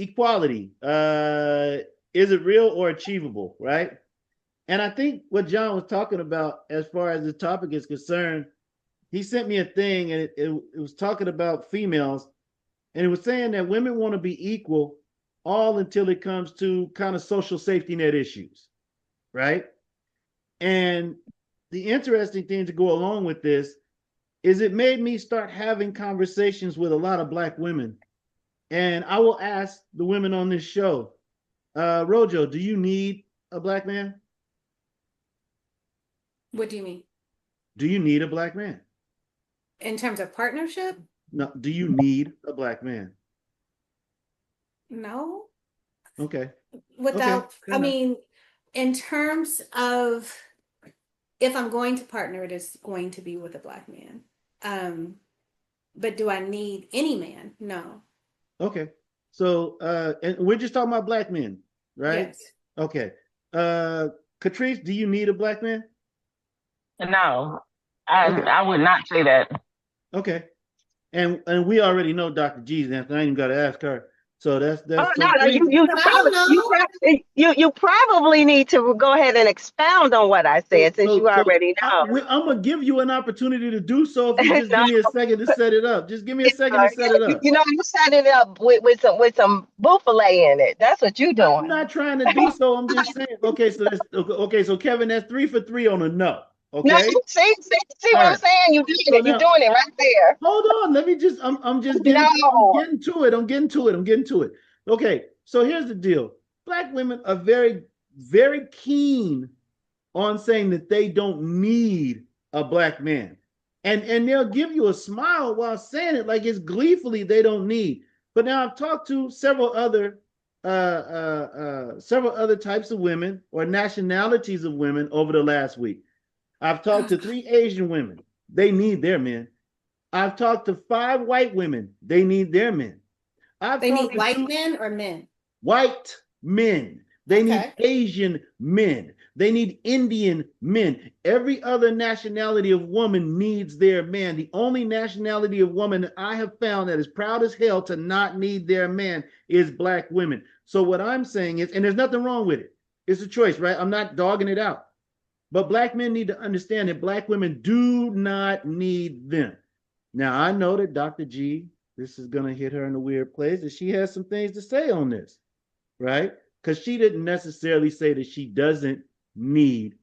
equality, is it real or achievable, right? And I think what John was talking about as far as the topic is concerned, he sent me a thing and it was talking about females, and it was saying that women want to be equal all until it comes to kind of social safety net issues, right? And the interesting thing to go along with this is it made me start having conversations with a lot of Black women. And I will ask the women on this show, Rojo, do you need a Black man? What do you mean? Do you need a Black man? In terms of partnership? No, do you need a Black man? No. Okay. Okay. Without, Fair I enough. mean, in terms of if I'm going to partner, it is going to be with a Black man. Um, but do I need any man? No. Okay. So and we're just talking about Black men, right? Yes. Okay. Uh Catrice, do you need a Black man? No, I Okay. I would not say that. Okay. And we already know Dr. G's answer. I ain't even gotta ask her. So Oh that's no, so no, three. I don't know. you probably need to go ahead and expound on what I said since you already know. I'm gonna give you an opportunity to do so if you just No, give me a second to set it up. Just give me a second to set it up. you set it up with some buffalo in it. That's what you I'm doing. not trying to do so. I'm just saying. Okay, so that's okay. So Kevin, that's 3 for 3 on a no. No, Okay. see All what I'm right. saying? You doing So it. You now doing it right there. hold on. Let me just. I'm just getting. I'm No. getting to it. I'm getting to it. I'm getting to it. Okay. So here's the deal. Black women are very, very keen on saying that they don't need a Black man, and they'll give you a smile while saying it like it's gleefully they don't need. But now I've talked to several other types of women or nationalities of women over the last week. I've talked to 3 Asian women. They need their men. I've talked to 5 white women. They need their men. I've They talked need to white two men or men? white men. They need Okay. Asian men. They need Indian men. Every other nationality of woman needs their man. The only nationality of woman that I have found that is proud as hell to not need their man is Black women. So what I'm saying is, and there's nothing wrong with it. It's a choice, right? I'm not dogging it out. But Black men need to understand that Black women do not need them. Now, I know that Dr. G, this is going to hit her in a weird place, and she has some things to say on this, right? Because she didn't necessarily say that she doesn't need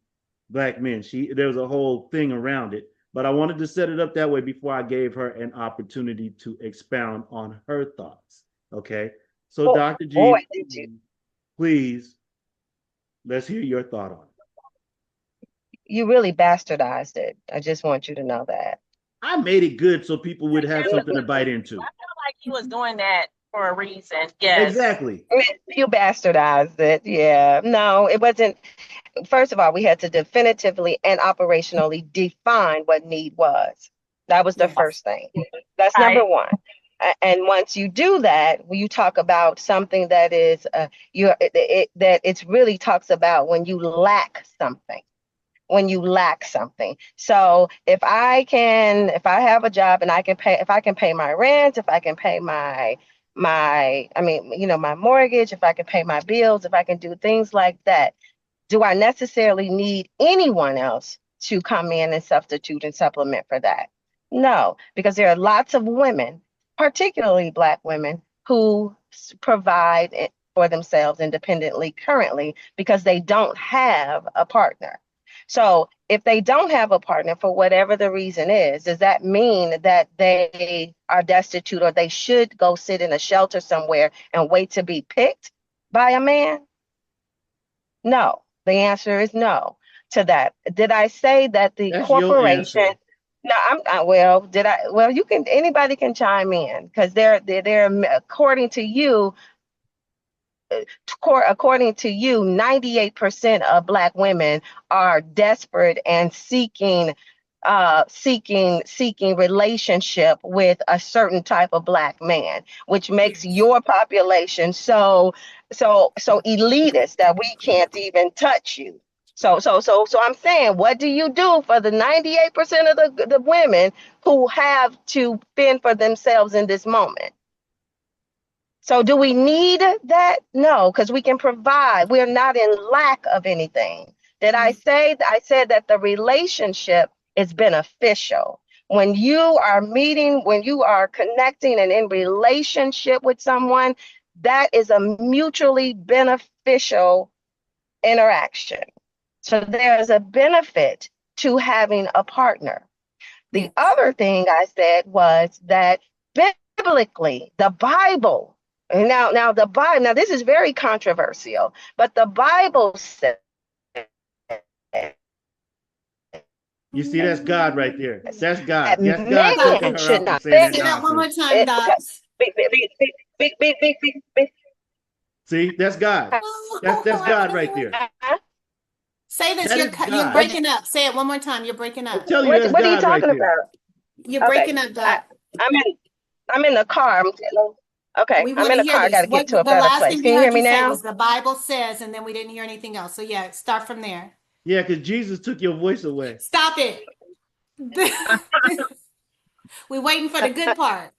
Black men. There was a whole thing around it, but I wanted to set it up that way before I gave her an opportunity to expound on her thoughts. Okay, so Oh, Dr. boy, G, did you. please, let's hear your thought on it. You really bastardized it. I just want you to know that. I made it good so people would have something to bite I into. feel like he was doing that for a reason. Yes. Exactly. You bastardized it. Yeah. No, it wasn't. First of all, we had to definitively and operationally define what need was. That was the Yes. first thing. That's number Right. one. And once you do that, when you talk about something that is that it's really talks about when you lack something. When you lack something. So if I have a job and if I can pay my rent, if I can pay my mortgage, if I can pay my bills, if I can do things like that, do I necessarily need anyone else to come in and substitute and supplement for that? No, because there are lots of women, particularly Black women, who provide it for themselves independently currently because they don't have a partner. So if they don't have a partner for whatever the reason is, does that mean that they are destitute or they should go sit in a shelter somewhere and wait to be picked by a man? No, the answer is no to that. Did I say that the That's your corporation? answer. No, I'm not. Well, did I? Well, you can. Anybody can chime in because they're according to you. According to you, 98% of Black women are desperate and seeking relationship with a certain type of Black man, which makes Yes. your population so elitist that we can't even touch you. So I'm saying, what do you do for the 98% of the women who have to fend for themselves in this moment? So do we need that? No, because we can provide. We're not in lack of anything. Did I say? I said that the relationship is beneficial. When you are meeting, when you are connecting and in relationship with someone, that is a mutually beneficial interaction. So there's a benefit to having a partner. The Yes. other thing I said was that biblically, the Bible, and now the Bible, now this is very controversial, but the Bible says, You see, that's God right there. That's God. that That's God taking man her should out from not. saying that Say that one more nonsense. time, Dobbs. See, that's God. That's God right there. Say this. That You're is you're God. breaking up. Say it one more time. You're breaking I up. tell you, that's What are you God right talking there. about? You're Okay, breaking up, Dobbs. I'm in the car. Okay, We I'm want in to the hear car. I got this. to get What to a the better last place. thing Can we you hear heard me you say now? was the Bible says, and then we didn't hear anything else. So yeah, start from there. Yeah, because Jesus took your voice away. Stop it. We're waiting for the good part.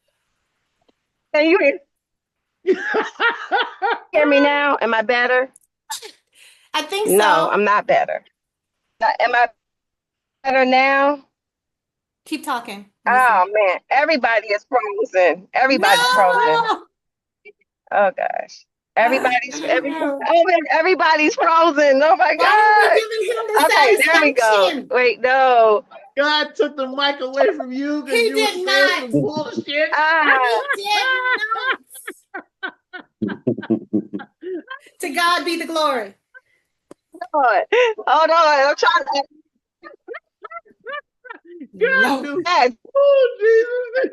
Can you hear me now? Am I better? I think No, so. I'm not better. Am I better now? Keep talking. Let me Oh see. man, everybody is frozen. Everybody's frozen. No. Oh gosh. Everybody's frozen. Oh my Why are we God. giving him the Okay, there we go. satisfaction? Wait, no. God took the mic away from you because He you were did saying not. some bullshit. Ah, He did not. To God be the glory. Lord. Hold on. I'm trying to God Lord. knew. yes. Oh, Jesus.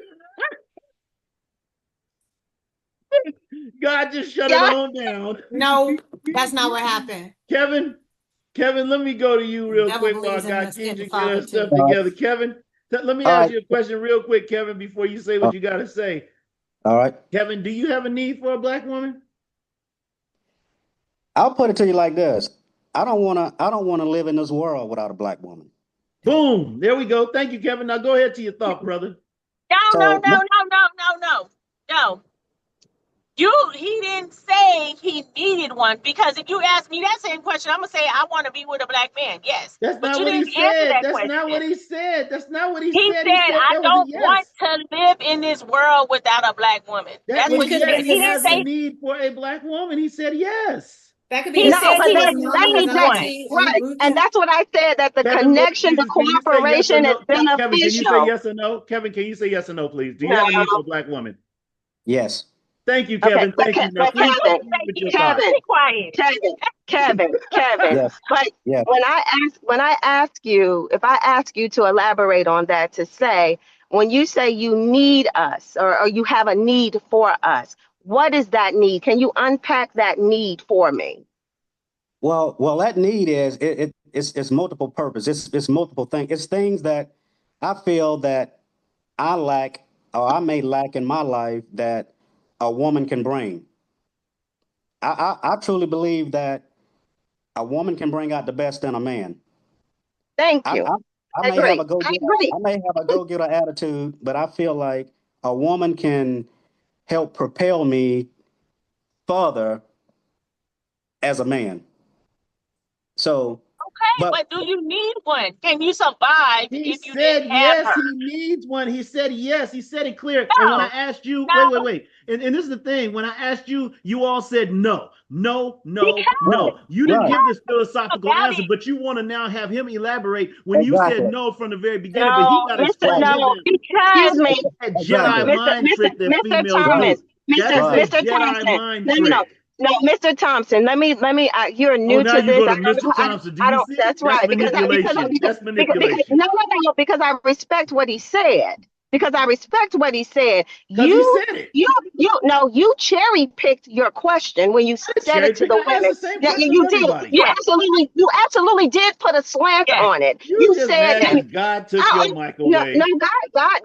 God just shut it Yeah. on down. No, that's not what happened. Kevin, let me go to you real Devil quick while believes in God the Keisha get Father her stuff too. together. Kevin, let me All ask right. you a question real quick, Kevin, before you say what you got to say. All right. Kevin, do you have a need for a black woman? I'll put it to you like this. I don't wanna live in this world without a black woman. Boom. There we go. Thank you, Kevin. Now go ahead to your thought, brother. No. So No. He didn't say he needed one, because if you ask me that same question, I'm gonna say I want to be with a black man. Yes. That's But not you what he didn't answer said. that That's not what question. he said. That's not what he He said. said, He said I that was a don't want yes. to live in this world without a black woman. That's That's a Which what he could have said. been yes. He his He didn't has a say, sister. need for a black woman. He said yes. That could be he his said No, but sister, he they his didn't mama, his need one. auntie, Aunt right. And Ruthie. that's what I said, that the Kevin, connection, the can you say yes or cooperation is no? Kevin, can you say beneficial. yes or no? Kevin, can you say yes or no, please? Do you No. have a need for a black woman? yes. Thank you, Okay, Kevin. Thank you. Now, but please Kevin, continue with your thought. Kevin, Be quiet. Kevin. Yes. But Yes. when I ask you, if I ask you to elaborate on that, to say, when you say you need us, or you have a need for us, what is that need? Can you unpack that need for me? Well, that need it's multiple purpose. It's multiple things. It's things that I feel that I lack or I may lack in my life that a woman can bring. I truly believe that a woman can bring out the best in a man. Thank I, you. I, I I may have agree. a go I getter, agree. I may have a go getter attitude, but I feel like a woman can help propel me further as a man. So, Okay, but but do you need one? Can you survive He if you didn't said have yes, her? he needs one. He said yes. He said it clear. And when I No, asked you, no, wait. And this is the thing. When I asked you, you all said no, no, no, because no. You didn't right, give this philosophical about answer, it. but you want to now have him elaborate when you said exactly, no from the very beginning, but he No, got to Mr. explain right, his No, answer. excuse Because me, That exactly, Jedi Mr. mind Mr. trick that Mr. females right, Thomas, do. That is a Mr. Jedi Thompson. mind No, no, no, trick. no, Mr. Thompson. Let me. You're Oh, new now to you this. go to Mr. Thompson. Do I you don't. see? That's That's right. manipulation. That's Because manipulation. no, no, no. Because I respect what he said. Because I respect what he said. Because he said it. You cherry picked your question when you I didn't said cherry it to pick. the I asked women. the same Yeah, question as you did. everybody. You absolutely did put a slant yes, on it. You You just said, mad because God took your mic no, no, away.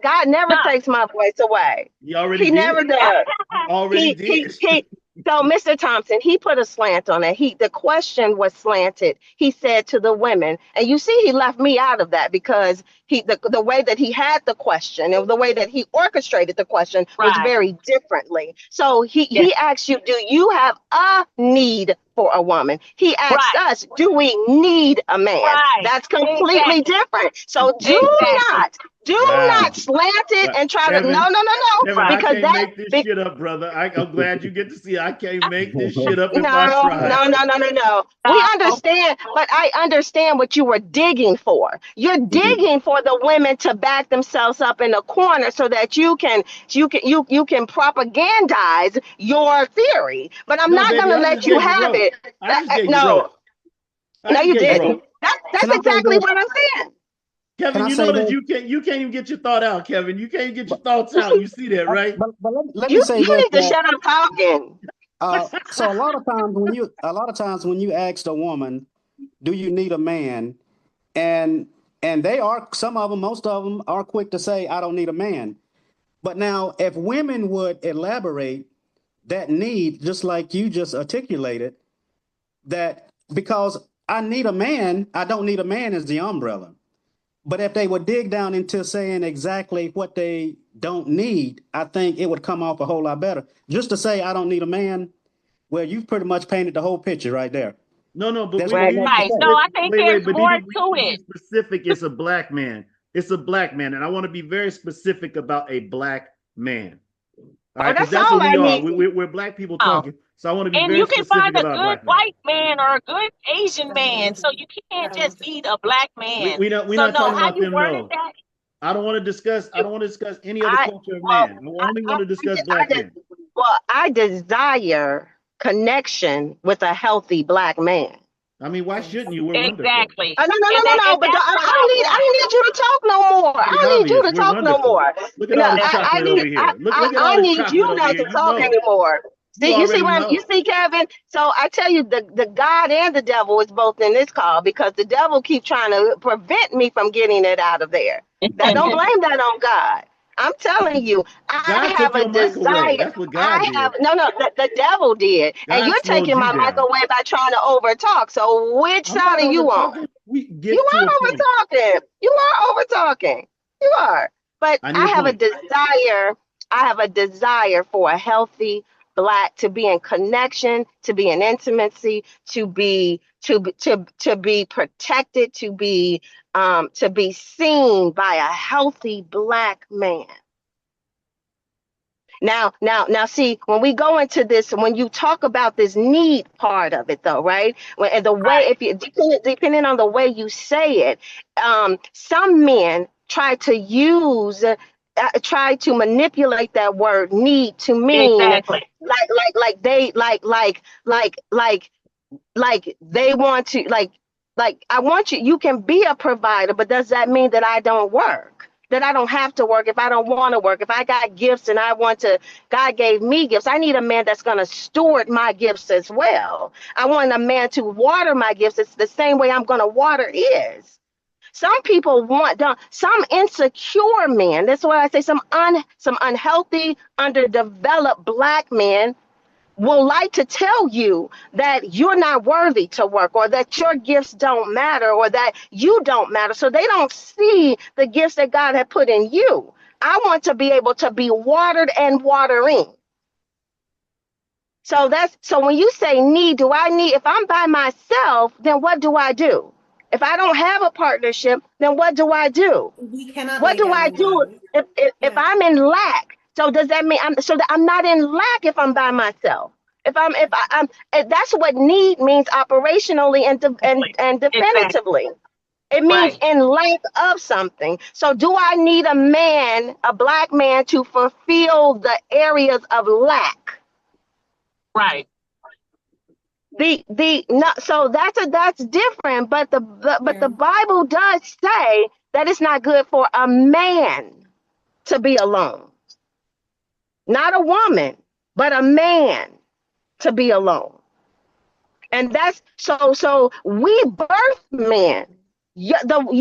God never no. takes my voice away. He already He never did. does. He already He he did. he So, Mr. Thompson, he put a slant on it. The question was slanted. He said to the women, and you see, he left me out of that because the way that he had the question and the way that he orchestrated the question was Right. very differently. So Yes. he asked you, do you have a need for a woman? He asked Right. us, do we need a man? Right. That's completely Exactly. different. So do Exactly. Wow. not slant it Wow. and try to Kevin, no, Kevin, I because can't make this shit up, brother. I'm glad you get to see. I can't make this shit up if No, I try. no. We No. understand, but I understand what you were digging for. You're digging for the women to back themselves up in a corner so that you can propagandize your theory. But I'm No, not baby, gonna I let just you gave you have rope. it. I just gave you No, rope. I just you gave you didn't. rope. That's Can I say exactly this? what I'm saying. Kevin, Can I you say know that this? you can't even get your thought out, Kevin. You can't even get your But, thoughts out. You see that, right? but let me You say this, need to that shut up talking. so a lot of times when you ask a woman, do you need a man? And they are, some of them, most of them are quick to say, I don't need a man. But now if women would elaborate that need, just like you just articulated, that because I need a man, I don't need a man as the umbrella. But if they would dig down into saying exactly what they don't need, I think it would come off a whole lot better. Just to say I don't need a man, well, you've pretty much painted the whole picture right there. No, but There's we not Right. need to much be to Right. say. No, I specific. think Wait, there's but more we to need to be it. specific. It's a black man. It's a black man, and I want to be very specific about a black man. All right, because That's that's all what I we are. need. We're black people Oh. talking. So I want to be And very you can find specific a about good black man. white man or a good Asian man. So you can't just need a black man. We're So not no, talking how about you them. worded No, that? I don't want to discuss. I don't want to discuss any other I culture of well, man. I only want to discuss I black men. I desire connection with a healthy black man. I mean, why shouldn't you? We're wonderful. Exactly. No, And but that's what I I want. don't need you to talk no more. I Pretty don't need you obvious. to We're talk no wonderful. more. Look at No, all this chocolate over here. Look at all I this need you chocolate over not here. to You talk know. anymore. You See, already you know. see, Kevin. So I tell you, the God and the devil is both in this call because the devil keeps trying to prevent me from getting it out of there. Now, don't blame that on God. I'm telling you, I God have took a your mic away. desire. That's what God did. The devil did, and God you're slowed taking you my mic down. away by trying to over talk. So which I'm not side are over you on? talking. We You get to are a over point. talking. You are over talking. You are. But I need a point. I have a desire for a healthy black to be in connection, to be in intimacy, to be protected, to be seen by a healthy black man. Now, see, when we go into this, when you talk about this need part of it, though, right? And the way, Right. if you depending on the way you say it, some men try to manipulate that word "need" to mean Exactly. like they want to like I want you. You can be a provider, but does that mean that I don't work? That I don't have to work if I don't want to work? If I got gifts and I want to, God gave me gifts. I need a man that's going to steward my gifts as well. I want a man to water my gifts. It's the same way I'm going to water his. Some people some insecure men. That's why I say some unhealthy, underdeveloped black men will like to tell you that you're not worthy to work or that your gifts don't matter or that you don't matter. So they don't see the gifts that God had put in you. I want to be able to be watered and watering. So when you say need, if I'm by myself, then what do I do? If I don't have a partnership, then what do I do? We cannot What lay do down I the do law. if I'm in lack? So does that mean that I'm not in lack if I'm by myself? That's what need means operationally and Exactly. definitively. It means Right. in lack of something. So do I need a black man to fulfill the areas of lack? Right. So that's different, but the Bible does say that it's not good for a man to be alone. Not a woman, but a man to be alone. And that's so we birth men. We birth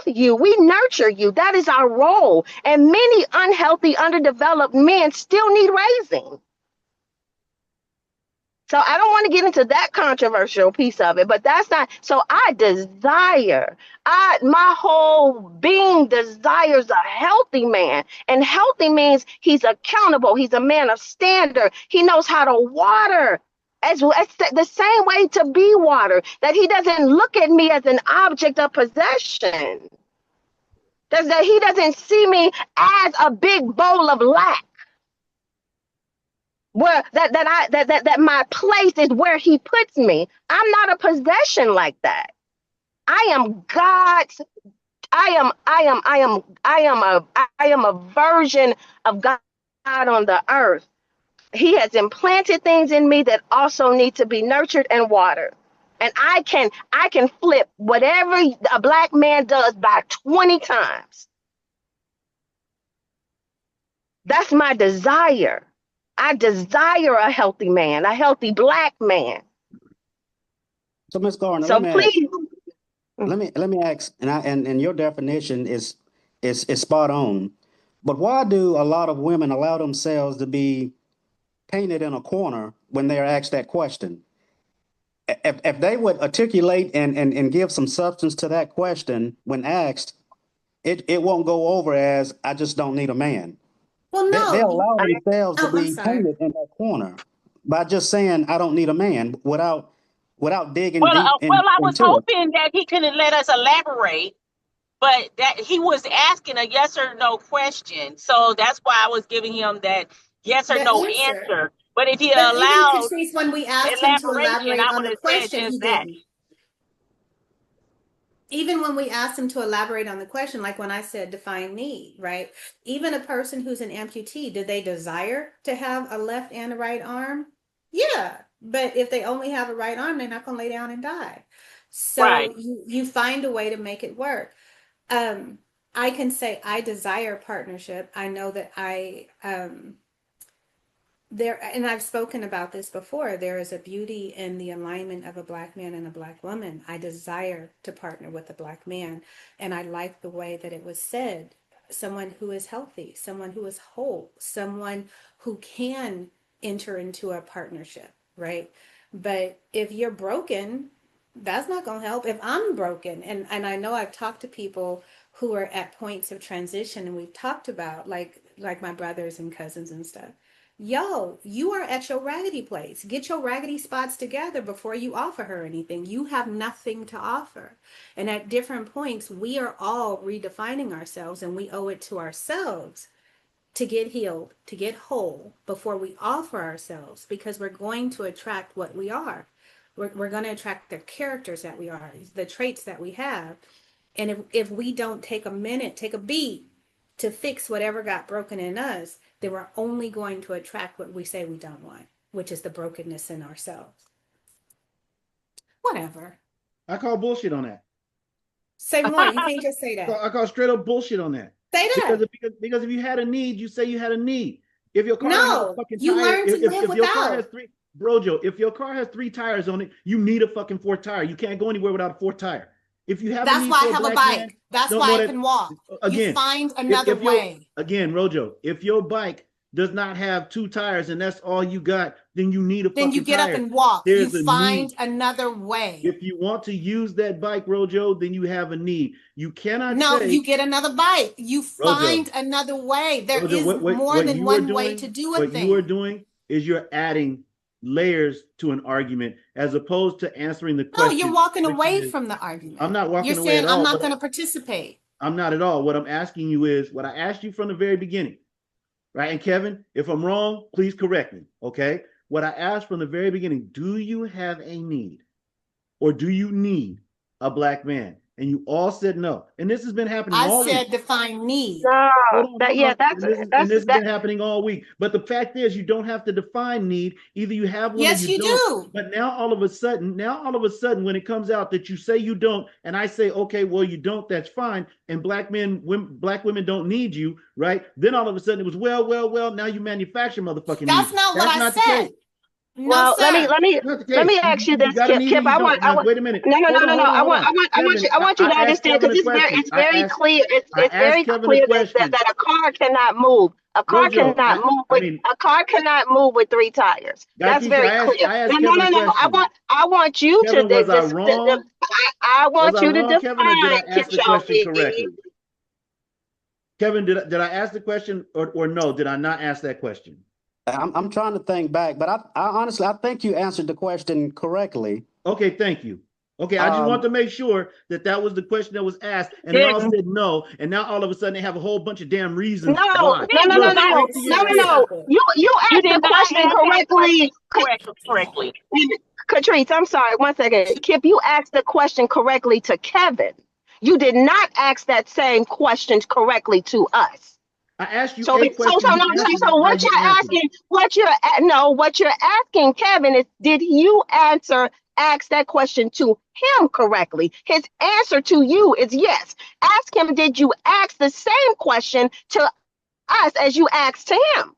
you, we nurture you. That is our role. And many unhealthy, underdeveloped men still need raising. So I don't want to get into that controversial piece of it, but that's not. So I desire, my whole being desires a healthy man, and healthy means he's accountable. He's a man of standard. He knows how to water as the same way to be water. That he doesn't look at me as an object of possession. That he doesn't see me as a big bowl of lack. Where that my place is where he puts me. I'm not a possession like that. I am God's. I am a version of God on the earth. He has implanted things in me that also need to be nurtured and watered. And I can flip whatever a black man does by 20 times. That's my desire. I desire a healthy man, a healthy black man. So, Ms. Gardner, So please, let me ask, and your definition is spot on. But why do a lot of women allow themselves to be painted in a corner when they're asked that question? If they would articulate and give some substance to that question when asked, it won't go over as I just don't need a man. Well, no. They allow themselves to I'm be sorry. painted in that corner by just saying I don't need a man without digging Well, deep I was into it. hoping that he could let us elaborate, but that he was asking a yes or no question. So that's why I was giving him that yes or The no answer. answer. But if he But even allowed Patrice, when we asked him to elaboration, elaborate I on would the have said question, just he that. didn't. Even when we asked him to elaborate on the question, like when I said define need, right? Even a person who's an amputee, do they desire to have a left and a right arm? Yeah. But if they only have a right arm, they're not going to lay down and die. So Right. you find a way to make it work. I can say I desire partnership. I know that there, and I've spoken about this before, there is a beauty in the alignment of a black man and a black woman. I desire to partner with a black man, and I like the way that it was said. Someone who is healthy, someone who is whole, someone who can enter into a partnership, right? But if you're broken, that's not going to help. If I'm broken, and I know I've talked to people who are at points of transition, and we've talked about like my brothers and cousins and stuff. Yo, you are at your raggedy place. Get your raggedy spots together before you offer her anything. You have nothing to offer. And at different points, we are all redefining ourselves, and we owe it to ourselves to get healed, to get whole before we offer ourselves, because we're going to attract what we are. We're going to attract the characters that we are, the traits that we have. And if we don't take a minute, take a beat to fix whatever got broken in us, then we're only going to attract what we say we don't want, which is the brokenness in ourselves. Whatever. I call bullshit on that. Say more. You can't just say that. I call straight up bullshit on that. Say that. Because if you had a need, you say you had a need. If your car No, has a fucking you tire, learn to live if your car without. has three, Brojo, if your car has 3 tires on it, you need a fucking 4th tire. You can't go anywhere without a 4th tire. If you have a That's need why for I have a black bike. man, That's don't why know I that- can walk. Again, You find another if way. Again, Rojo, if your bike does not have 2 tires and that's all you got, then you need a Then fucking you get tire. up and walk. There's You a find need. another way. If you want to use that bike, Rojo, then you have a need. You cannot No, say, you get another bike. You find another way. There Rojo, is what more than you are one way doing- to do a What thing. you are doing is you're adding layers to an argument as opposed to answering the No, question. you're walking which away is- from the argument. I'm not walking You're away saying at I'm all. not What going to participate. I'm not at all. What I'm asking you is what I asked you from the very beginning, right? And Kevin, if I'm wrong, please correct me, okay? What I asked from the very beginning, do you have a need or do you need a black man? And you all said no. And this has been happening all I week. said define need. no, Hold on. And this has that. been happening all week. But the fact is, you don't have to define need. Either you have one Yes, or you you don't. do. But now all of a sudden, when it comes out that you say you don't, and I say, okay, well, you don't, that's fine. And black women don't need you, right? Then all of a sudden it was, well, now you manufacture motherfucking That's need. not what I not the said. case. No, Well, let me sir. Not the let case. me ask you You this, got to Kip. need it. Kip, You don't. I Now, want. wait a minute. No, no, no, Hold on, no, no. hold on, hold on. I want Kevin, you. I want you to I asked understand Kevin because a question. it's very clear. I It's asked very Kevin a clear question. that a car cannot move. A car Rojo, cannot move I with mean, a car cannot move with three tires. God That's teacher, very clear. I No, asked no, Kevin no, a no. question. I want you to Kevin, was I wrong? I Was want I you to wrong, Kevin, or did I define ask the question Khashoggi. correctly? Kevin, did I ask the question or no? Did I not ask that question? I'm trying to think back, but I honestly, I think you answered the question correctly. Okay, thank you. Okay, I just want Um, to make sure that that was the question that was asked, and they all Didn't. said no, and now all of a sudden they have a whole bunch of damn No, reasons no, why. no, You no, did no, Look, not no, wait ask till you that no, see no, this. question. no. You You asked did the not question ask that correctly. question correctly. Catrice, I'm sorry, one second. Kip, you asked the question correctly to Kevin. You did not ask that same question correctly to us. I asked you So, a so, so, question, you no, answered so it. Now what you you're answered it. asking, what you're asking Kevin is, did you ask that question to him correctly? His answer to you is yes. Ask him, did you ask the same question to us as you asked to him?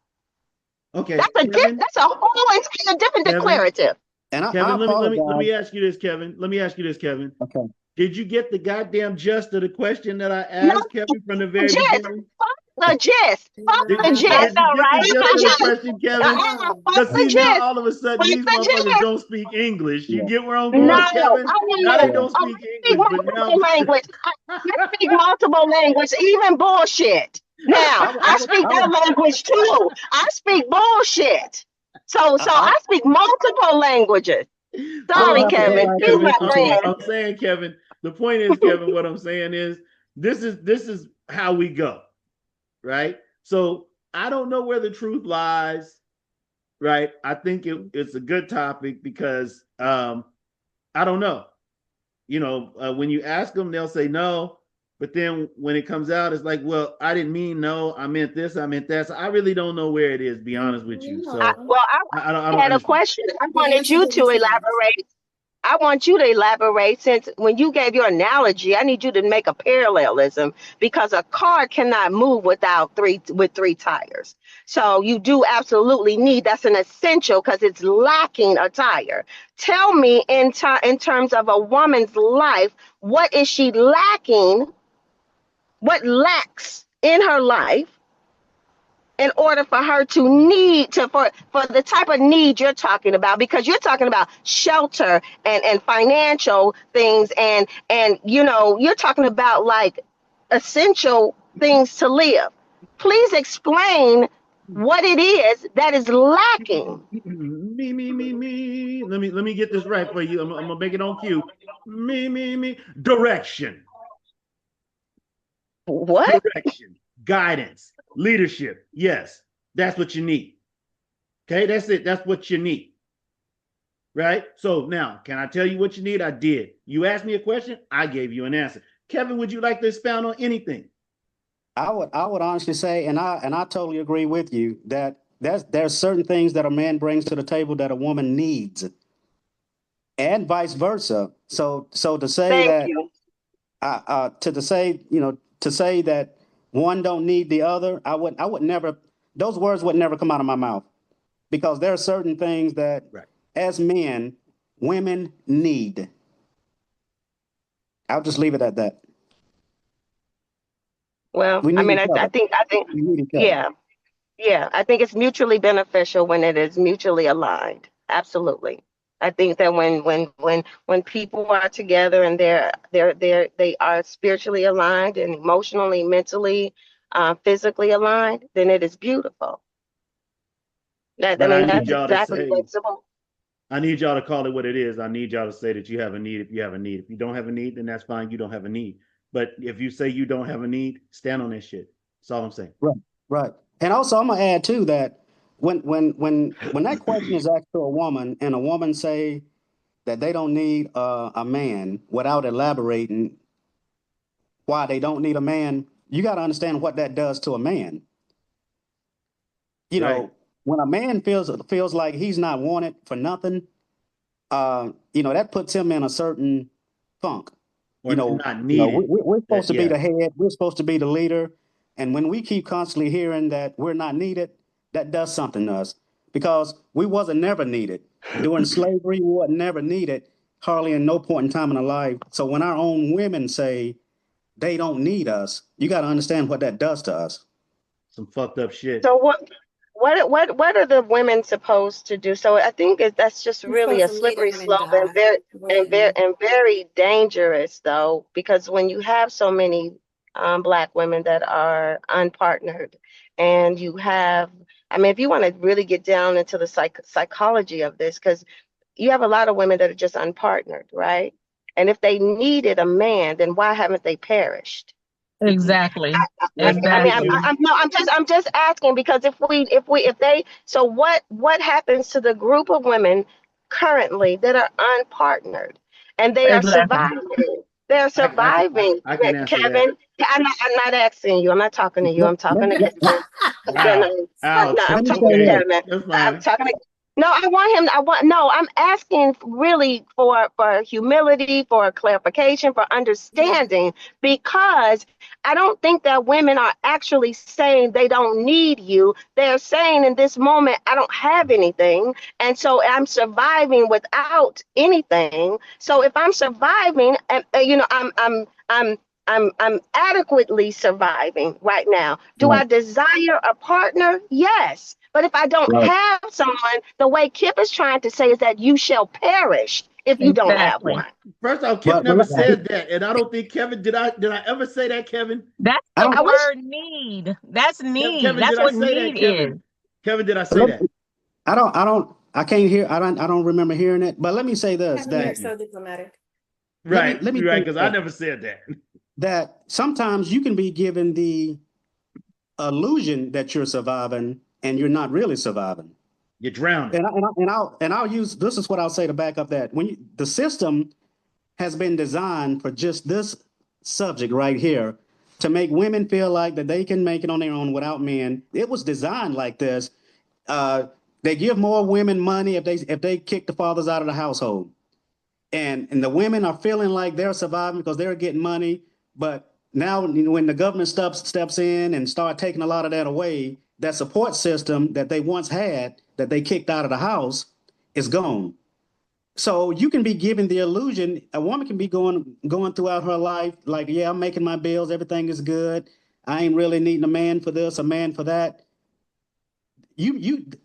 Okay, That's a whole entire different Kevin, declarative. and I Kevin. Let apologize. me ask you this, Kevin. Let me ask you this, Kevin. Okay. Did you get the goddamn gist of the question that I No, asked Kevin from the very gist. beginning? Fuck the gist. Fuck Did, the No. I did gist. you know, get the right? Fuck gist the of the gist. question, Kevin? No. Fuck Because the see, now gist. all of a sudden Fuck these the motherfuckers gist. don't speak English. You Yeah. get where I'm No, going, I Kevin? Now want they to. Yeah. don't I speak speak English, but now multiple language. I speak multiple language, even bullshit. Now, I speak I that would, language too. I speak bullshit. So I, I speak multiple languages. I would Sorry, so have to go Kevin. Kevin, back He's and my Kevin, listen to it. friend. I'm saying, Kevin. The point is, Kevin. What I'm saying is, this is how we go, right? So I don't know where the truth lies, right? I think it's a good topic because I don't know. When you ask them, they'll say no. But then when it comes out, it's like, well, I didn't mean no. I meant this. I meant that. So I really don't know where it is. Be honest with you. So No. I don't Had a understand. question. I The wanted answer you to didn't change. elaborate. I want you to elaborate since when you gave your analogy, I need you to make a parallelism because a car cannot move without three tires. So you do absolutely need that's an essential because it's lacking a tire. Tell me in terms of a woman's life, what is she lacking? What lacks in her life in order for her to need to for the type of need you're talking about, because you're talking about shelter and financial things and you're talking about like essential things to live. Please explain what it is that is lacking. Me. Let me get this right for you. I'm gonna make it on cue. Me. Direction, What? direction, guidance, leadership. Yes, that's what you need. Okay, that's it. That's what you need. Right. So now, can I tell you what you need? I did. You asked me a question. I gave you an answer. Kevin, would you like to expound on anything? I would honestly say, and I totally agree with you that there's certain things that a man brings to the table that a woman needs, and vice versa. So to say Thank that you. to say that one don't need the other, I would never, those words would never come out of my mouth, because there are certain things that Right. as men, women need. I'll just leave it at that. Well, We I need mean, each other. I think, We need each other. yeah, yeah, I think it's mutually beneficial when it is mutually aligned. Absolutely. I think that when people are together and they are spiritually aligned and emotionally, mentally, physically aligned, then it is beautiful. That I But I mean, need that's y'all to exactly say, what's about. I need y'all to call it what it is. I need y'all to say that you have a need if you have a need. If you don't have a need, then that's fine. You don't have a need. But if you say you don't have a need, stand on that shit. That's all I'm saying. Right, right. And also, I'm gonna add too that when that question is asked to a woman, and a woman say that they don't need a man without elaborating why they don't need a man, you got to understand what that does to a man. You Right. know, when a man feels like he's not wanted for nothing, that puts him in a certain funk. Or not needed. We're supposed to be Yeah. the head, we're supposed to be the leader, and when we keep constantly hearing that we're not needed, that does something to us. because we wasn't never needed. During slavery, we wasn't never needed, hardly in no point in time in our life. So when our own women say they don't need us, you got to understand what that does to us. Some fucked up shit. So what are the women supposed to do? So I think that's just You're really supposed a to lead slippery them in slope and God. very dangerous though, because when you have so many Black women that are unpartnered, and you have, I mean, if you want to really get down into the psychology of this, because you have a lot of women that are just unpartnered, right? And if they needed a man, then why haven't they perished? Exactly. I mean, Exactly. I'm just asking, because so what happens to the group of women currently that are unpartnered and they are Exactly. surviving? They're I surviving, I can answer that. Kevin. I'm not asking you. I'm not talking to you. Let, I'm talking to let, Kevin. No, Wow. no, Ouch. I'm let me talking say to this. Okay. Kevin. That's I'm fine. talking to No, I want him. No, I'm asking really for humility, for clarification, for understanding, because I don't think that women are actually saying they don't need you. They're saying in this moment, I don't have anything. And so I'm surviving without anything. So if I'm surviving, I'm adequately surviving right now. Do Right, I desire a partner? Yes. But if I don't right. have someone, the way Kip is trying to say is that you shall perish if you don't have Exactly. one. First off, Kip But never said that. And I don't think Kevin did I ever say that, Kevin? That's I the don't. I wish word need. That's need. Kevin, did That's I what say that, need is. Kevin? Kevin, did I say Let, that? I can't hear. I don't remember hearing it. But let me say this: Kevin, you're that so diplomatic. Right, let me right, say because I this, never said that. that sometimes you can be given the illusion that you're surviving and you're not really surviving. You're drowning. And I'll use this is what I'll say to back up that the system has been designed for just this subject right here to make women feel like that they can make it on their own without men. It was designed like this. Uh, they give more women money if they kick the fathers out of the household, and the women are feeling like they're surviving because they're getting money. But now, when the government steps in and start taking a lot of that away, that support system that they once had that they kicked out of the house is gone. So you can be given the illusion, a woman can be going throughout her life like, yeah, I'm making my bills, everything is good. I ain't really needing a man for this, a man for that.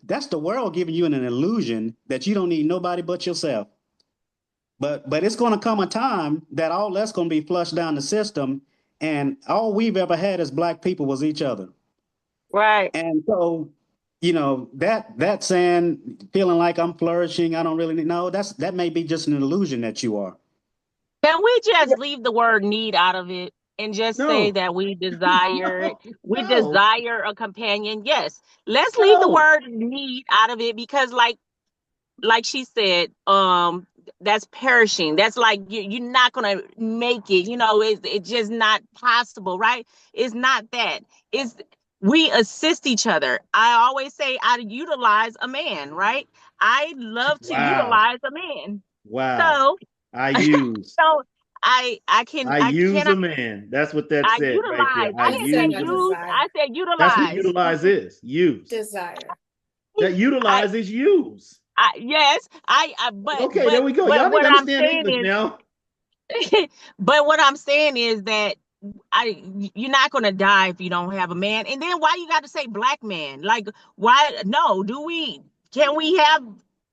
That's the world giving you an illusion that you don't need nobody but yourself. But it's going to come a time that all that's going to be flushed down the system, and all we've ever had as Black people was each other. right. And so, that saying, feeling like I'm flourishing, I don't really need, no, that may be just an illusion that you are. Can we just leave the word need out of it and just say No, that we desire no, we no, desire a companion? Yes. Let's leave the no. word need out of it, because like she said, that's perishing. That's like you're not gonna make it. It's just not possible, right? It's not that. It's We assist each other. I always say I utilize a man, right? I love to Wow, utilize a man. wow. So I use. so I I I use a cannot man. That's what that I said right there. utilize. I I He didn't say said I use. use. I desire. said That's what utilize. utilize is. Use. Desire. That I utilize is use. Yes. But Okay, there we go. Y'all need what to I'm understand saying English now. is, but what I'm saying is that you're not gonna die if you don't have a man. And then why you got to say black man? Like, why? No, can we have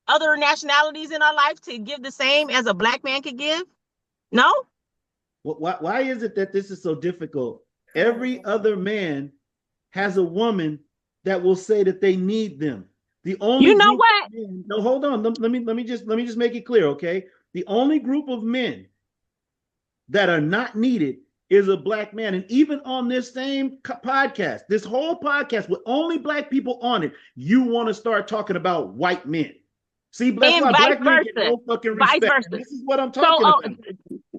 other nationalities in our life to give the same as a black man could give? No. Why is it that this is so difficult? Every Horrible. other man has a woman that will say that they need them. The only You know group what? of men, no, hold on. Let me just make it clear, okay? The only group of men that are not needed is a black man. And even on this same podcast, this whole podcast with only black people on it, you want to start talking about white men. See, that's And why vice black men get versa. no fucking Vice respect. And versa. this is what I'm So, talking about.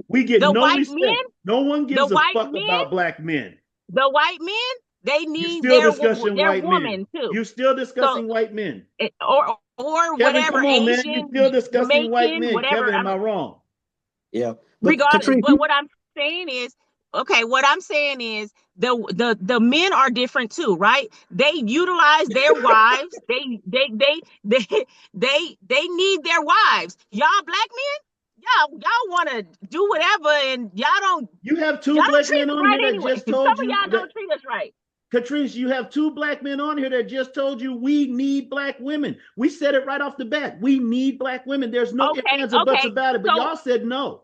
We get the no white men, respect. No one the gives a white fuck men, about black men. the white men, they You need still discussing their white men. woman too. You still So, discussing white men. or Kevin, whatever, come on, man. You Asian, still discussing white Jamaican, men. whatever. Kevin, am I wrong? Yeah. But Regardless. Katrina, But what I'm saying is, okay, what I'm saying is the men are different too, right? They utilize their wives. They need their wives. Y'all black men, y'all want to do whatever, and You have two y'all don't black treat men us on right here that anyway. just Some told of you y'all that, don't treat us right. Catrice, you have two black men on here that just told you we need black women. We said it right off the bat. We need black women. There's no ifs, ands, or buts about it, but y'all said no.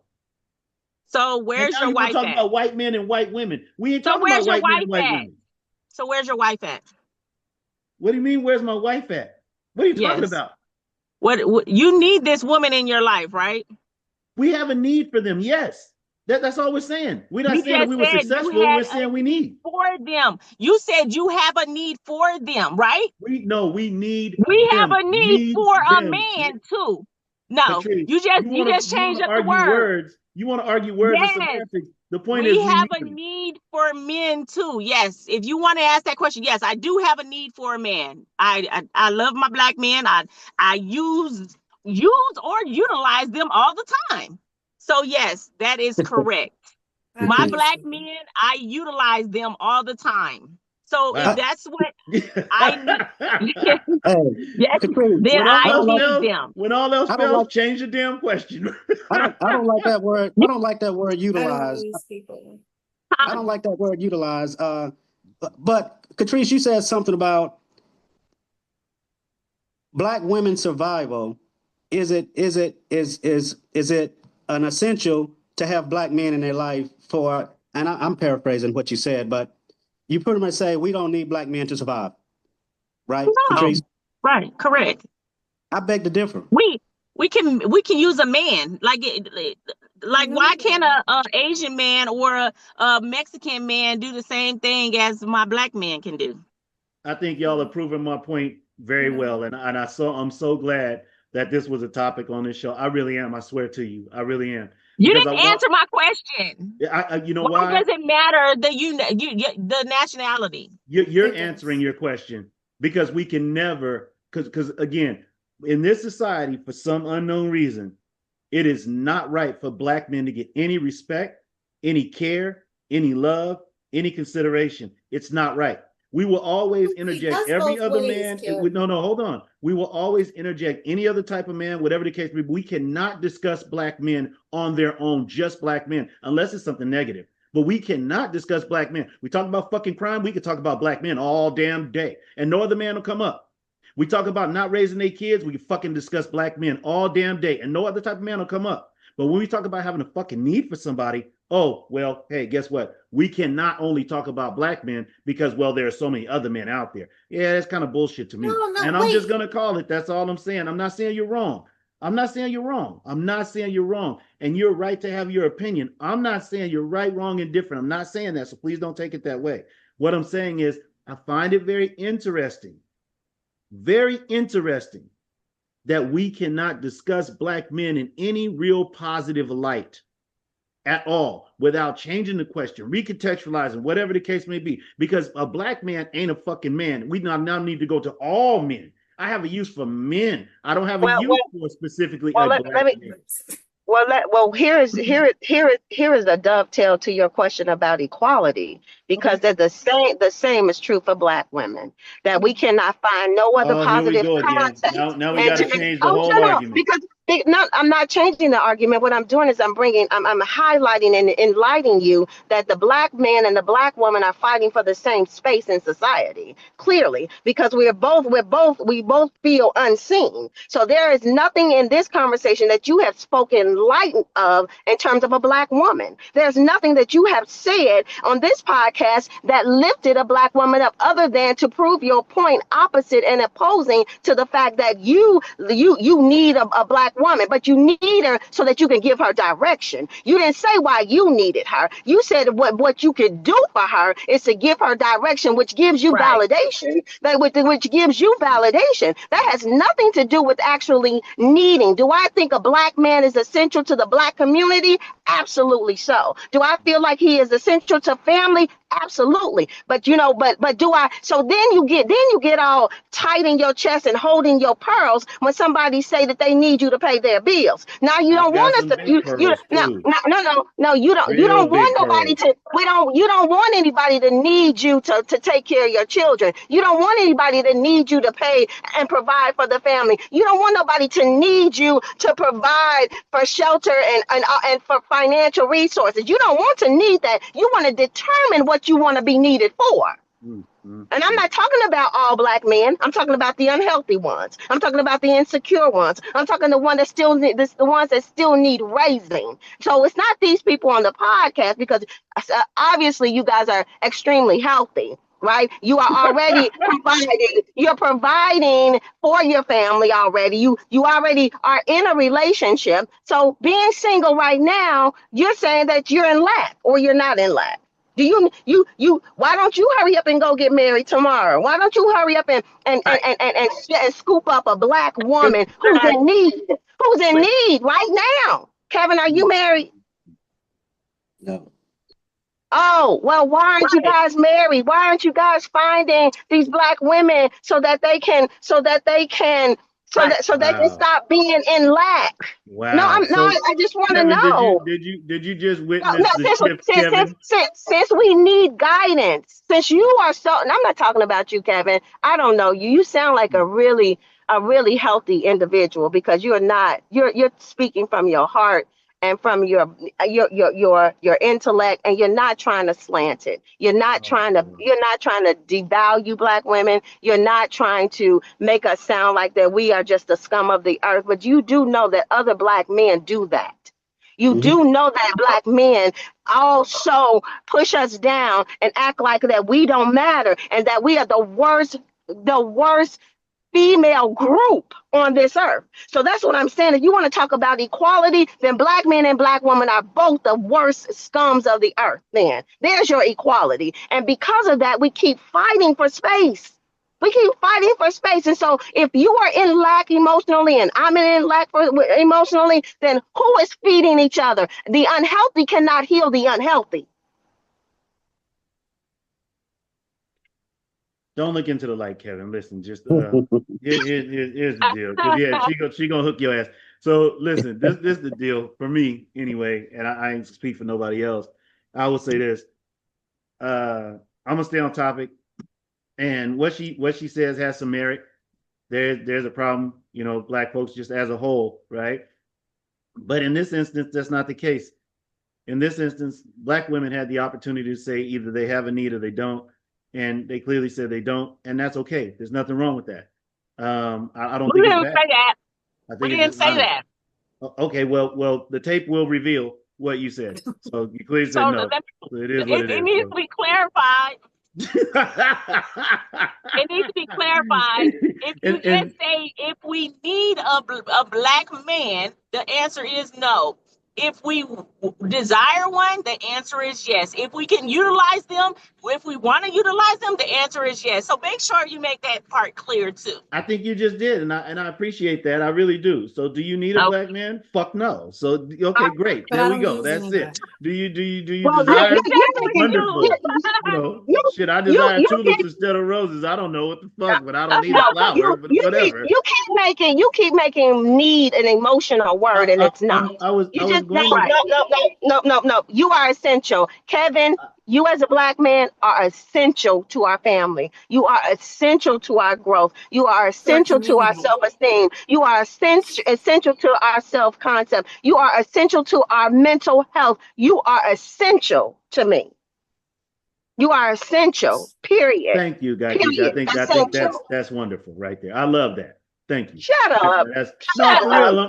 So And where's now your you want wife to talk at? about white men and white women. We ain't So talking where's about your white men wife and white at? women. So where's your wife at? What do you mean, where's my wife at? What are you talking Yes. about? What you need this woman in your life, right? We have a need for them, yes. That's all we're saying. We're not You saying that just we were said you successful. had We're saying a we need need. for them. You said you have a need for them, right? We need We have them. a need Need for a them. man too. No, Patrice, you just you want changed to up the argue word. words. You want to argue words and Yes, semantics. The point we is we have need a them. need for men too. Yes, if you want to ask that question, yes, I do have a need for a man. I love my black men. I use or utilize them all the time. So yes, that is correct. My black men, I utilize them all the time. So if Wow. that's what I need, Hey, yes, Catrice, then When all I else need fails, them. when all else I don't fails, like change the damn question. I don't like that word. I don't like that word I don't utilize. use people. I don't like that word utilize. But Catrice, you said something about black women survival. Is it an essential to have black men in their life for? And I'm paraphrasing what you said, but you pretty much say we don't need black men to survive, right, No, Catrice? right, correct. I beg to differ. We can use a man like why can't No. a Asian man or a Mexican man do the same thing as my black man can do? I think y'all are proving my point very well, and I'm so glad that this was a topic on this show. I really am. I swear to you, I really am. You Because didn't answer my question. you know Why why? does it matter the nationality? You're answering your question because we can never, because again, in this society, for some unknown reason, it is not right for black men to get any respect, any care, any love, any consideration. It's not right. We will always interject That's every both other ways, man. Kim. No, hold on. We will always interject any other type of man, whatever the case may be. We cannot discuss black men on their own, just black men, unless it's something negative. But we cannot discuss black men. We talk about fucking crime. We could talk about black men all damn day, and no other man will come up. We talk about not raising their kids. We can fucking discuss black men all damn day, and no other type of man will come up. But when we talk about having a fucking need for somebody, oh, well, hey, guess what? We can not only talk about black men because, well, there are so many other men out there. Yeah, that's kind of bullshit to me. No, And I'm just wait. going to call it. That's all I'm saying. I'm not saying you're wrong. I'm not saying you're wrong. I'm not saying you're wrong. And you're right to have your opinion. I'm not saying you're right, wrong, and different. I'm not saying that. So please don't take it that way. What I'm saying is I find it very interesting that we cannot discuss black men in any real positive light at all without changing the question, recontextualizing, whatever the case may be. Because a black man ain't a fucking man. We now need to go to all men. I have a use for men. I don't have a use for specifically a black man. Here is a dovetail to your question about equality, because they're the same is true for black women, that we cannot find no other Oh, here we positive go again. context. Now we got to change the whole No, argument. because I'm not changing the argument. What I'm doing is I'm highlighting and enlightening you that the black man and the black woman are fighting for the same space in society, clearly, because we both feel unseen. So there is nothing in this conversation that you have spoken light of in terms of a black woman. There's nothing that you have said on this podcast that lifted a black woman up, other than to prove your point opposite and opposing to the fact that you need a black woman, but you need her so that you can give her direction. You didn't say why you needed her. You said what you could do for her is to give her direction, which gives you validation. Which gives you validation. That has nothing to do with actually needing. Do I think a black man is essential to the black community? Absolutely so. Do I feel like he is essential to family? Absolutely. But but do I, so then you get all tight in your chest and holding your pearls when somebody say that they need you to pay their bills. Now you I don't got want us some to, big pearls no, too. no, no, no, no, you Real don't big want nobody pearls. to, you don't want anybody to need you to take care of your children. You don't want anybody to need you to pay and provide for the family. You don't want nobody to need you to provide for shelter and for financial resources. You don't want to need that. You want to determine what you want to be needed for. And I'm not talking about all black men. I'm talking about the unhealthy ones. I'm talking about the insecure ones. I'm talking the one that still need this, the ones that still need raising. So it's not these people on the podcast, because obviously you guys are extremely healthy, right? You are already providing. You're providing for your family already. You already are in a relationship. So being single right now, you're saying that you're in lack or you're not in lack. Do you why don't you hurry up and go get married tomorrow? Why don't you hurry up and scoop up a black woman who's in need? Who's in need right now? Kevin, are you married? No. Oh, well, why aren't you guys married? Why aren't you guys finding these black women so that they can stop being in lack? No, Wow. So I just want to Kevin, know. did you just No, witness the shift, since, Kevin? since we need guidance, since you are so, and I'm not talking about you, Kevin. I don't know you. You sound like a really healthy individual, because you're speaking from your heart and from your intellect, and you're not trying to slant it. You're not trying to devalue black women. You're not trying to make us sound like that we are just the scum of the earth. But you do know that other black men do that. You do know that black men also push us down and act like that we don't matter, and that we are the worst female group on this earth. So that's what I'm saying. If you want to talk about equality, then black men and black women are both the worst scums of the earth. Man, there's your equality. And because of that, we keep fighting for space. We keep fighting for space. And so if you are in lack emotionally and I'm in lack emotionally, then who is feeding each other? The unhealthy cannot heal the unhealthy. Don't look into the light, Kevin. Listen, just here's the deal. Because yeah, she gonna hook your ass. So listen, this is the deal for me anyway, and I ain't speak for nobody else. I will say this. I'm gonna stay on topic. And what she says has some merit. There's a problem, black folks just as a whole, right? But in this instance, that's not the case. In this instance, black women had the opportunity to say either they have a need or they don't, and they clearly said they don't, and that's okay. There's nothing wrong with that. I don't think it's bad. Say that. I think We didn't say that. Okay, well, the tape will reveal what you said. So you clearly said no. So it is what it is. It needs to be clarified. It needs to be clarified. If you just say if we need a black man, the answer is no. If we desire one, the answer is yes. If we can utilize them, if we want to utilize them, the answer is yes. So make sure you make that part clear too. I think you just did, and I appreciate that. I really do. So do you need a black man? Fuck no. So okay, great. There we go. That's it. Do you desire? Wonderful. Shit, I desire tulips instead of roses. I don't know what the fuck, but I don't need a flower. But whatever. You keep making need an emotional word, and it's not. No. You are essential, Kevin. You as a black man are essential to our family. You are essential to our growth. You are essential to our self-esteem. You are essential to our self-concept. You are essential to our mental health. You are essential to me. You are essential, period. Thank you, guys. I think that's wonderful right there. I love that. Thank you. Shut up. For real.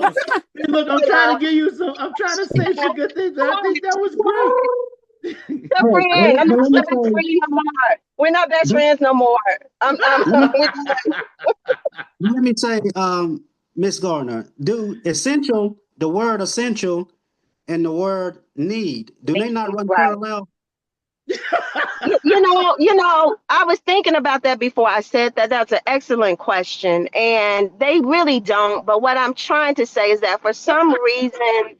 Look, I'm trying to give you some. I'm trying to say some good things. I think that was great. I'm not best friends no more. We're not best friends no more. Let me say, Miss Gardner, the word essential and the word need, do they not run parallel? I was thinking about that before I said that. That's an excellent question. And they really don't. But what I'm trying to say is that for some reason,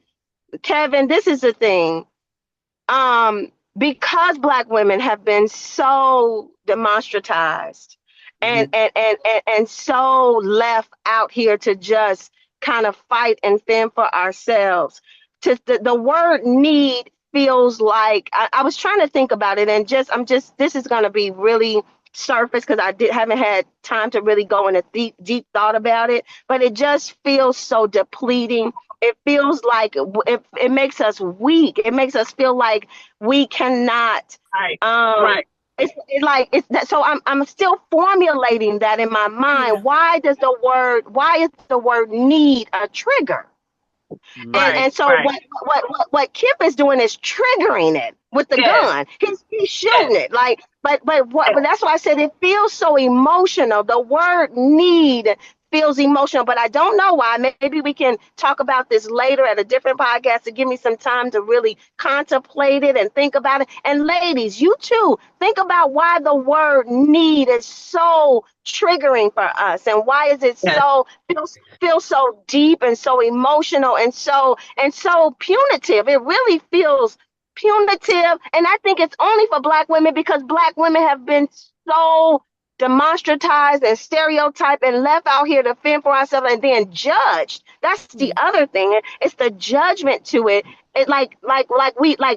Kevin, this is the thing. because Black women have been so demonstratized and, Mhm. and so left out here to just kind of fight and fend for ourselves. The word need feels like I was trying to think about it, and this is going to be really surface because haven't had time to really go into deep thought about it, but it just feels so depleting. It feels like it makes us weak. It makes us feel like we cannot. Right. Um, Right. it's like it's that. So I'm still formulating that in my mind. Yeah. Why is the word need a trigger? And Mhm. Right. and so Right. what Kip is doing is triggering it with the Yes. gun. He's Yes. shooting it like, but Yes. that's why I said it feels so emotional. The word need feels emotional, but I don't know why. Maybe we can talk about this later at a different podcast to give me some time to really contemplate it and think about it. And ladies, you too, think about why the word need is so triggering for us, and why is it Yes. so feels so deep and so emotional and so punitive. It really feels punitive, and I think it's only for Black women because Black women have been so demonstratized and stereotyped and left out here to fend for ourselves and then judged. That's the Mm. other thing. It's the judgment to it. It like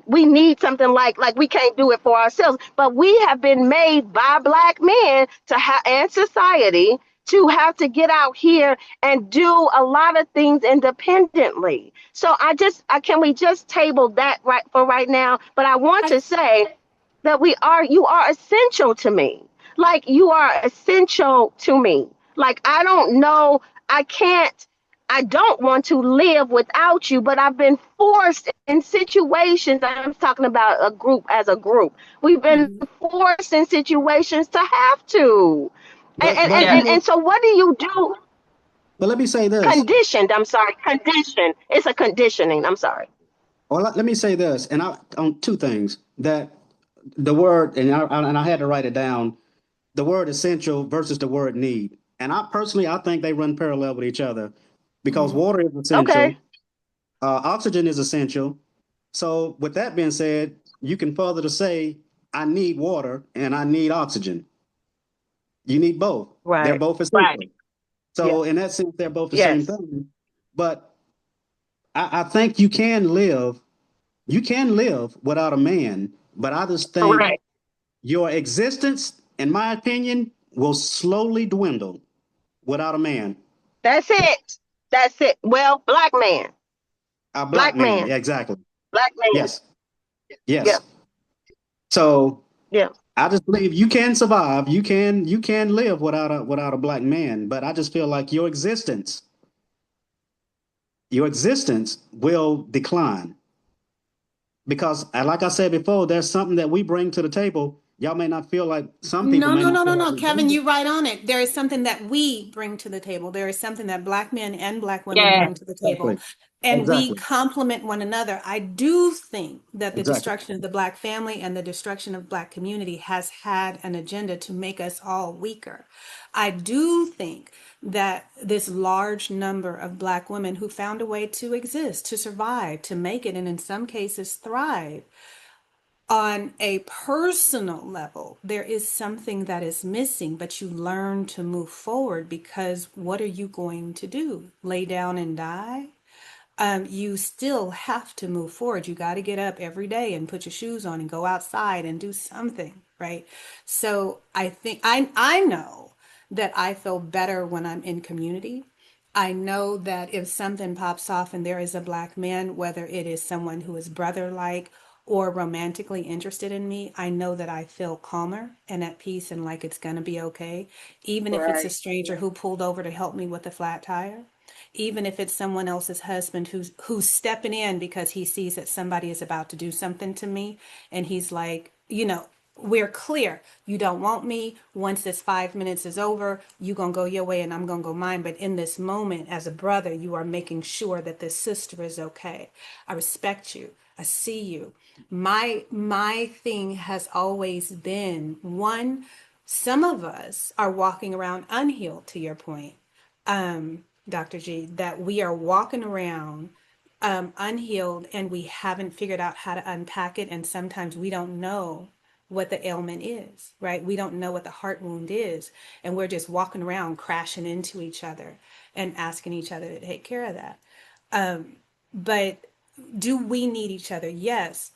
we need something like we can't do it for ourselves, but we have been made by Black men to have, and society, to have to get out here and do a lot of things independently. So can we just table that right now? But I want I, to say that you are essential to me. Like, you are essential to me. Like, I don't know, I can't, I don't want to live without you, but I've been forced in situations. I'm talking about a group as a group. We've been mhm. forced in situations to have to. And and, But and, you Yes. and, know, and so what do you do? but let me say this. Conditioned, I'm sorry, conditioned. It's a conditioning, I'm sorry. Or let me say this, and I on two things that the word, and I had to write it down. The word essential versus the word need, and I think they run parallel with each other because Mhm. water is Okay. essential, oxygen is essential. So with that being said, you can further to say I need water and I need oxygen. You need both. They're Right. both Right. essential. Yeah. So in that sense, they're both the same Yes. thing. But I think you can live without a man, but I just think Correct. your existence, in my opinion, will slowly dwindle without a man. That's it. That's it. Well, Black man. A black Black man, man. yeah, exactly. Black man. Yes, Yeah. yes. So Yeah. I just believe you can survive. You can live without a black man. But I just feel like your existence will decline because, like I said before, there's something that we bring to the table. Y'all may not feel like some people No, may no, not no, no, feel like no, we Kevin, bring it. you right on it. There is something that we bring to the table. There is something that Black men and Black women Yes. bring to the table, Exactly, and we exactly, complement one another. I do think that the exactly. destruction of the Black family and the destruction of Black community has had an agenda to make us all weaker. I do think that this large number of Black women who found a way to exist, to survive, to make it, and in some cases thrive, on a personal level, there is something that is missing, but you learn to move forward because what are you going to do? Lay down and die? You still have to move forward. You got to get up every day and put your shoes on and go outside and do something, right? So I think I know that I feel better when I'm in community. I know that if something pops off and there is a Black man, whether it is someone who is brother like or romantically interested in me, I know that I feel calmer and at peace and like it's going to be okay. Even if it's a Right. stranger who pulled over to help me with a flat tire, even if it's someone else's husband who's stepping in because he sees that somebody is about to do something to me and he's like, we're clear. You don't want me. Once this 5 minutes is over, you gonna go your way and I'm gonna go mine. But in this moment, as a brother, you are making sure that this sister is okay. I respect you. I see you. My thing has always been one, some of us are walking around unhealed, to your point, Dr. G, that we are walking around unhealed, and we haven't figured out how to unpack it. And sometimes we don't know what the ailment is, right? We don't know what the heart wound is. And we're just walking around crashing into each other and asking each other to take care of that. But do we need each other? Yes.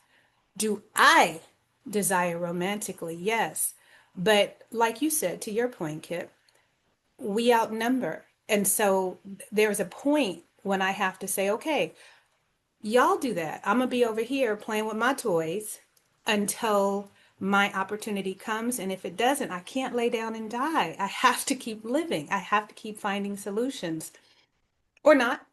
Do I desire romantically? Yes. But like you said, to your point, Kip, we outnumber. And so there's a point when I have to say, okay, y'all do that. I'm going to be over here playing with my toys until my opportunity comes. And if it doesn't, I can't lay down and die. I have to keep living. I have to keep finding solutions or not,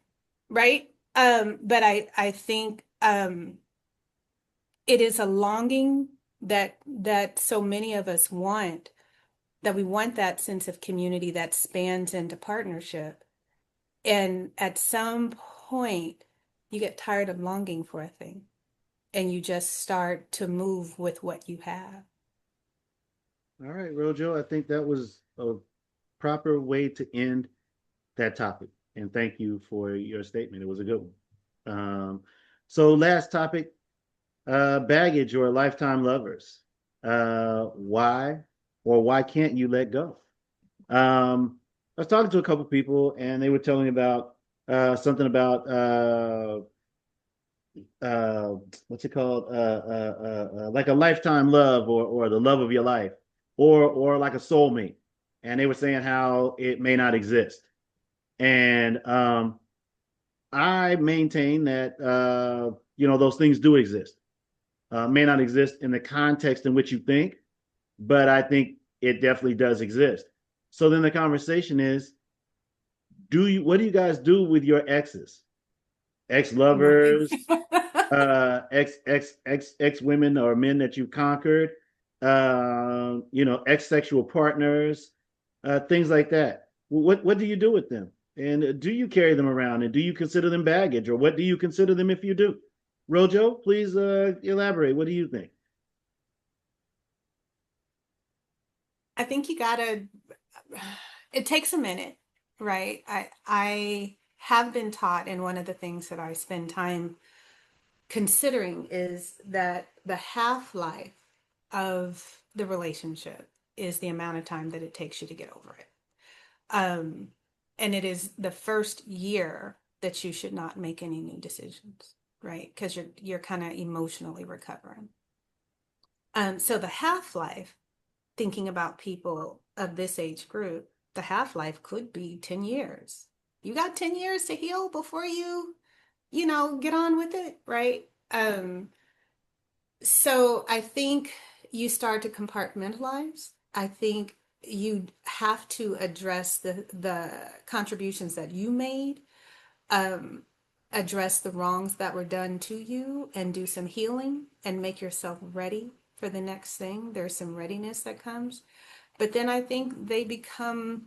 right? But I think it is a longing that so many of us want, that we want that sense of community that spans into partnership. And at some point, you get tired of longing for a thing and you just start to move with what you have. All right, Rojo, I think that was a proper way to end that topic. And thank you for your statement. It was a good one. So last topic, baggage or lifetime lovers. Why or why can't you let go? I was talking to a couple people and they were telling me about something about what's it called? Like a lifetime love or the love of your life or like a soulmate. And they were saying how it may not exist. And I maintain that those things do exist. May not exist in the context in which you think, but I think it definitely does exist. So then the conversation is, what do you guys do with your exes, ex-lovers, ex women or men that you conquered, ex-sexual partners, things like that? What do you do with them? And do you carry them around? And do you consider them baggage? Or what do you consider them if you do? Rojo, please elaborate. What do you think? I think it takes a minute, right? I have been taught, and one of the things that I spend time considering is that the half-life of the relationship is the amount of time that it takes you to get over it. And it is the first year that you should not make any new decisions, right? Because you're kind of emotionally recovering. So the half-life, thinking about people of this age group, the half-life could be 10 years. You got 10 years to heal before you get on with it, right? So I think you start to compartmentalize. I think you have to address the contributions that you made, address the wrongs that were done to you, and do some healing and make yourself ready for the next thing. There's some readiness that comes. But then I think they become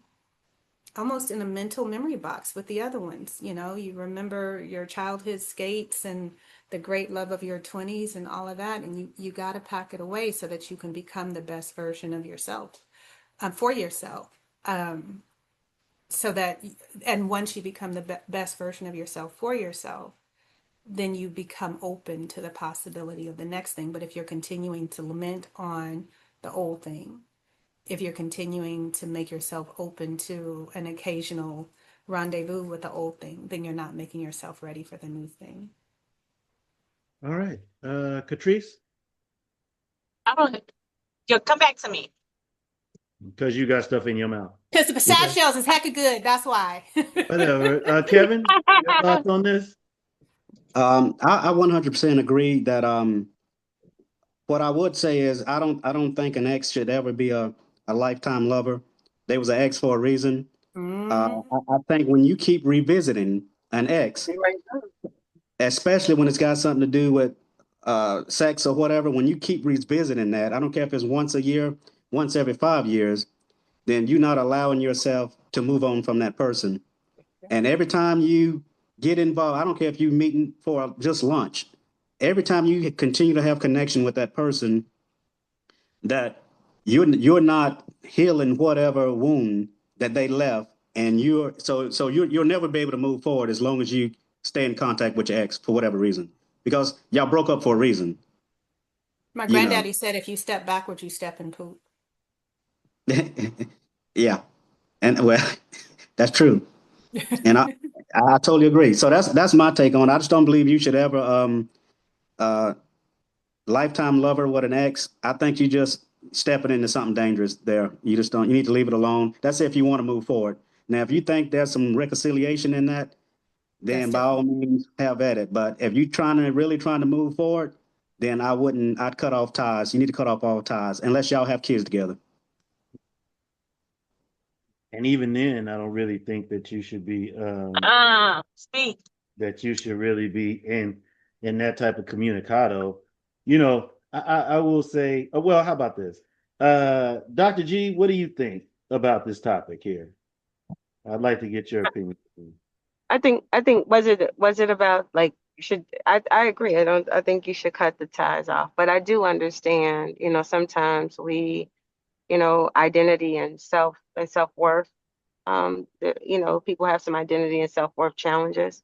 almost in a mental memory box with the other ones. You remember your childhood skates and the great love of your 20s and all of that, and you got to pack it away so that you can become the best version of yourself, for yourself. So that, and once you become the best version of yourself for yourself, then you become open to the possibility of the next thing. But if you're continuing to lament on the old thing, if you're continuing to make yourself open to an occasional rendezvous with the old thing, then you're not making yourself ready for the new thing. All right. Catrice? I don't. Come back to me. Because you got stuff in your mouth. Because the pistachios is hecka good. That's why. Whatever. Kevin, your thoughts on this? I 100% agree that what I would say is I don't think an ex should ever be a lifetime lover. They was an ex for a reason. I think when you keep revisiting an ex, especially when it's got something to do with sex or whatever, when you keep revisiting that, I don't care if it's once a year, once every 5 years, then you're not allowing yourself to move on from that person. And every time you get involved, I don't care if you're meeting for just lunch, every time you continue to have connection with that person, that you're not healing whatever wound that they left, and you'll never be able to move forward as long as you stay in contact with your ex for whatever reason, because y'all broke up for a reason. My You know. granddaddy said, if you step backwards, you step in poop. Yeah, and well, that's true, and I totally agree. So that's my take on it. I just don't believe you should ever uh lifetime lover with an ex. I think you just stepping into something dangerous there. You just don't. You need to leave it alone. That's if you want to move forward. Now, if you think there's some reconciliation in that, then That's by all different. means have at it. But if you're really trying to move forward, then I wouldn't. I'd cut off ties. You need to cut off all ties unless y'all have kids together. And even then, I don't really think that you should be Speak. that you should really be in that type of communicado. You know, I will say, well, how about this? Dr. G, what do you think about this topic here? I'd like to get your opinion. I think was it about like you should I agree. I think you should cut the ties off. But I do understand, sometimes we, identity and self-worth. People have some identity and self-worth challenges.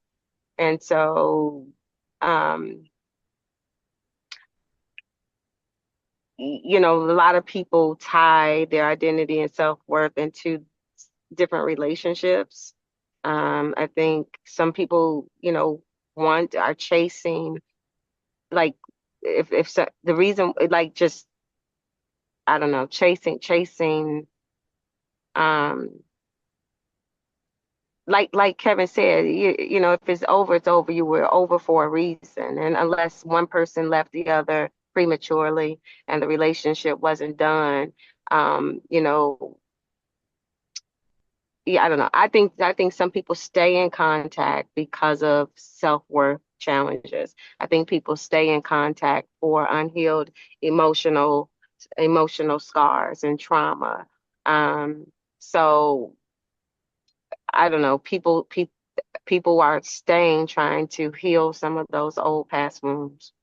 And so um, a lot of people tie their identity and self-worth into different relationships. I think some people, are chasing, like, if so, the reason, like, just, I don't know, chasing, um, like Kevin said, if it's over, it's over. You were over for a reason, and unless one person left the other prematurely and the relationship wasn't done, um, you know, yeah, I don't know. I think some people stay in contact because of self-worth challenges. I think people stay in contact for unhealed emotional emotional scars and trauma. So I don't know. People are staying trying to heal some of those old past wounds.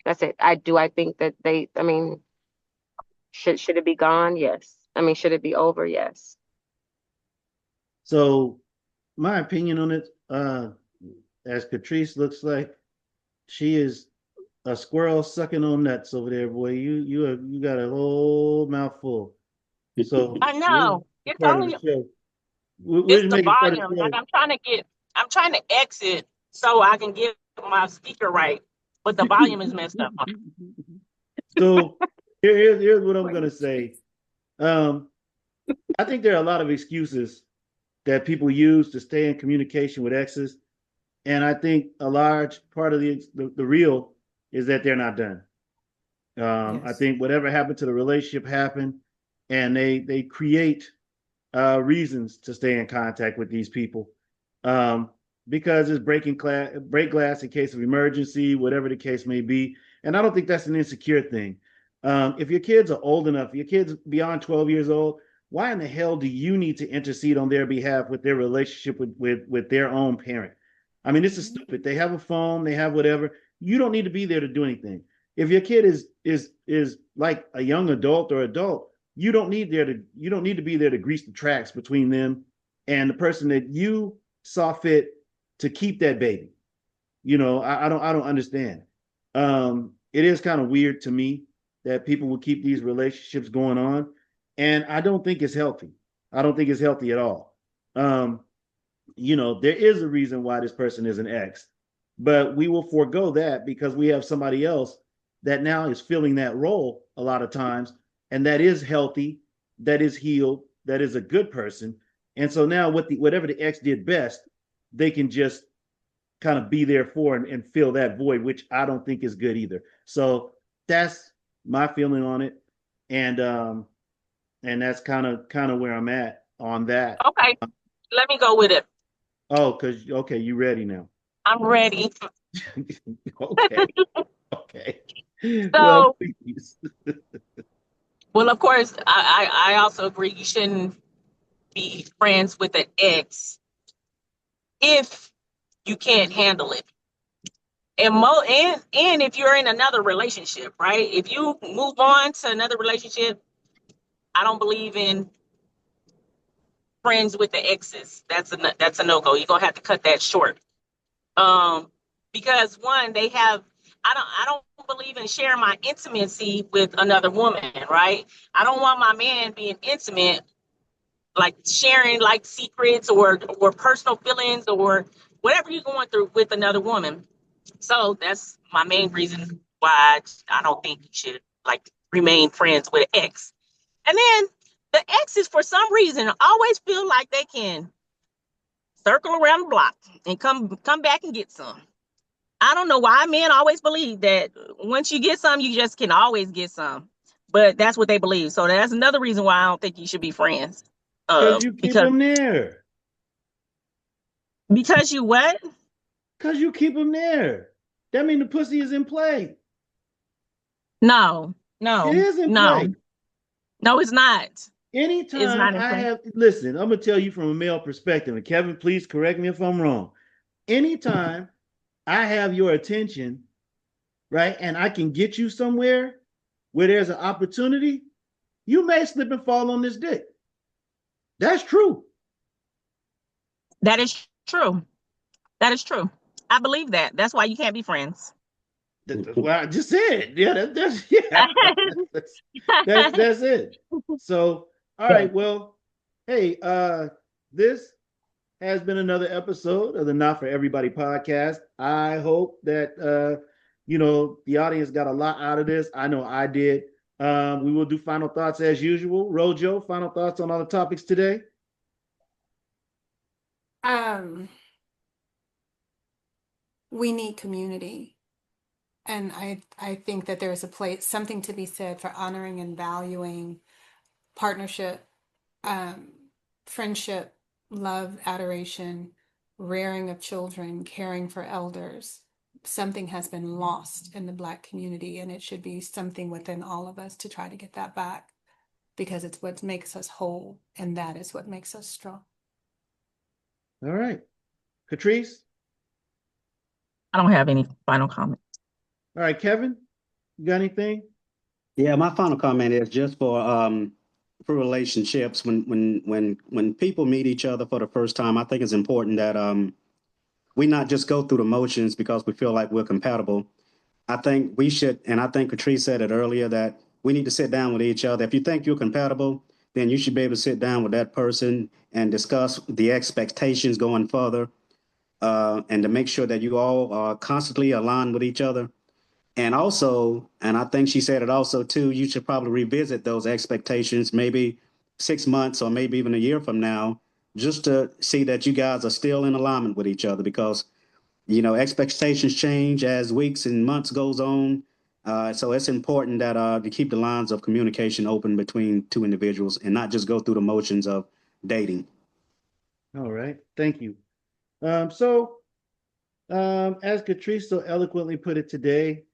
That's it. I think that I mean, should it be gone? Yes. I mean, should it be over? Yes. So, my opinion on it, as Catrice looks like, she is a squirrel sucking on nuts over there, boy. You got a whole mouthful. So I we're know. It's part of only the show. We're it's just the making part of volume. the Like show. I'm trying to exit so I can get my speaker right, but the volume is messed up. So here's what I'm gonna say. Um, I think there are a lot of excuses that people use to stay in communication with exes, and I think a large part of the real is that they're not done. I Yes. think whatever happened to the relationship happened, and they create reasons to stay in contact with these people, um, because it's break glass in case of emergency, whatever the case may be. And I don't think that's an insecure thing. If your kids are old enough, your kids beyond 12 years old, why in the hell do you need to intercede on their behalf with their relationship with their own parent? I mean, this is stupid. They have a phone, they have whatever. You don't need to be there to do anything. If your kid is like a young adult or adult, you don't need to be there to grease the tracks between them and the person that you saw fit to keep that baby. I don't understand. It is kind of weird to me that people will keep these relationships going on, and I don't think it's healthy. I don't think it's healthy at all. Um, there is a reason why this person is an ex, but we will forego that because we have somebody else that now is filling that role a lot of times, and that is healthy, that is healed, that is a good person. And so now whatever the ex did best, they can just kind of be there for and fill that void, which I don't think is good either. So that's my feeling on it. And that's kind of where I'm at on that. Okay, let me go with it. Oh, because okay, you ready now? I'm ready. Okay, okay. Well, So, please. well, of course, I also agree you shouldn't be friends with an ex if you can't handle it. And if you're in another relationship, right? If you move on to another relationship, I don't believe in friends with the exes. That's a no-go. You're gonna have to cut that short. Because one, I don't believe in sharing my intimacy with another woman, right? I don't want my man being intimate, like sharing like secrets or personal feelings or whatever you're going through with another woman. So that's my main reason why I don't think you should like remain friends with an ex. And then the exes, for some reason, always feel like they can circle around the block and come back and get some. I don't know why men always believe that once you get some, you just can always get some. But that's what they believe. So that's another reason why I don't think you should be friends. Because you keep them there. Because you what? Because you keep them there. That means the pussy is in play. No. It is in play. No, it's not. Anytime it's not in I play. listen, I'm going to tell you from a male perspective, and Kevin, please correct me if I'm wrong. Anytime I have your attention, right, and I can get you somewhere where there's an opportunity, you may slip and fall on this dick. That's true. That is true. That is true. I believe that. That's why you can't be friends. That's what I just said. Yeah, that's it. So, all right, well, hey, this has been another episode of the Not For Everybody podcast. I hope that the audience got a lot out of this. I know I did. We will do final thoughts as usual. Rojo, final thoughts on all the topics today. We need community. And I think that there's something to be said for honoring and valuing partnership, friendship, love, adoration, rearing of children, caring for elders. Something has been lost in the Black community, and it should be something within all of us to try to get that back, because it's what makes us whole, and that is what makes us strong. All right. Catrice? I don't have any final comments. All right, Kevin, you got anything? Yeah, my final comment is just for relationships. When people meet each other for the first time, I think it's important that we not just go through the motions because we feel like we're compatible. I think we should, and I think Catrice said it earlier, that we need to sit down with each other. If you think you're compatible, then you should be able to sit down with that person and discuss the expectations going further, and to make sure that you all are constantly aligned with each other. And also, and I think she said it also too, you should probably revisit those expectations maybe 6 months or maybe even a year from now, just to see that you guys are still in alignment with each other, because, expectations change as weeks and months goes on. So it's important that to keep the lines of communication open between two individuals and not just go through the motions of dating. All right. Thank you. As Catrice so eloquently put it today,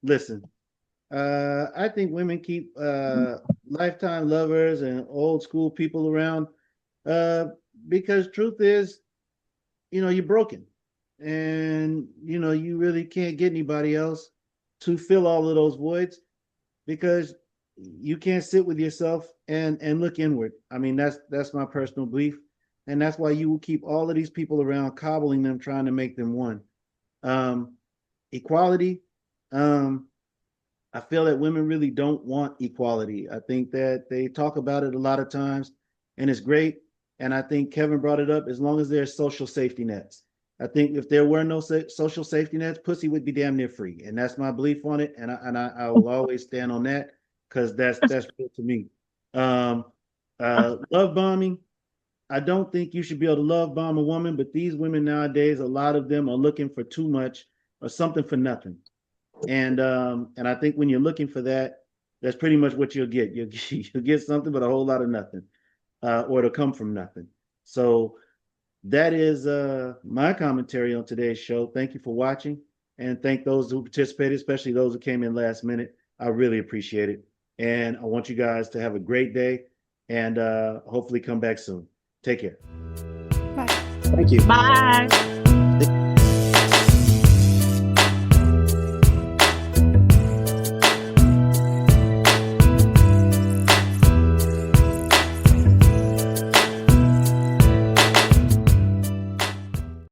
listen, I think women keep lifetime lovers and old school people around because truth is, you're broken, and you really can't get anybody else to fill all of those voids, because you can't sit with yourself and look inward. I mean, that's my personal belief, and that's why you will keep all of these people around, cobbling them, trying to make them one. Equality. I feel that women really don't want equality. I think that they talk about it a lot of times, and it's great. And I think Kevin brought it up, as long as there's social safety nets. I think if there were no social safety nets, pussy would be damn near free. And that's my belief on it. And I will always stand on that, because that's real to me. Love bombing. I don't think you should be able to love bomb a woman, but these women nowadays, a lot of them are looking for too much or something for nothing. And I think when you're looking for that, that's pretty much what you'll get. You'll get something, but a whole lot of nothing, or it'll come from nothing. So that is my commentary on today's show. Thank you for watching, and thank those who participated, especially those who came in last minute. I really appreciate it. And I want you guys to have a great day, and hopefully come back soon. Take care. Bye. Thank you. Bye.